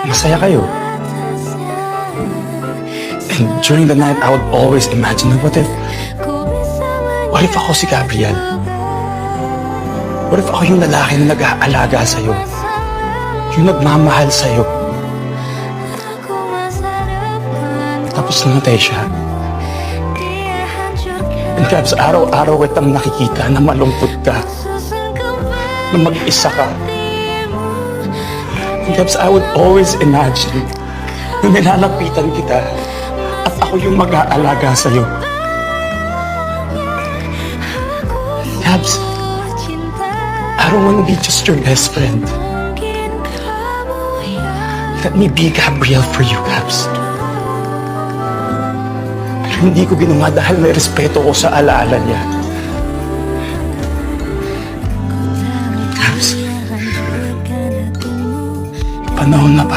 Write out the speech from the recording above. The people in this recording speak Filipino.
masaya kayo. And during the night, I would always imagine, what if ako si Gabriel? What if ako yung lalaki na nag-aalaga sa'yo? Yung nagmamahal sa'yo? Tapos namatay siya. And Gabs, araw-araw kitang nakikita na malungkot ka. Na mag-isa ka. And Gabs, I would always imagine na nilalapitan kita at ako yung mag-aalaga sa'yo. Gabs, I don't want to be just your best friend. Let me be Gabriel for you, Gabs. Pero hindi ko ginawa dahil may respeto ko sa alaala niya. Gabs, panahon na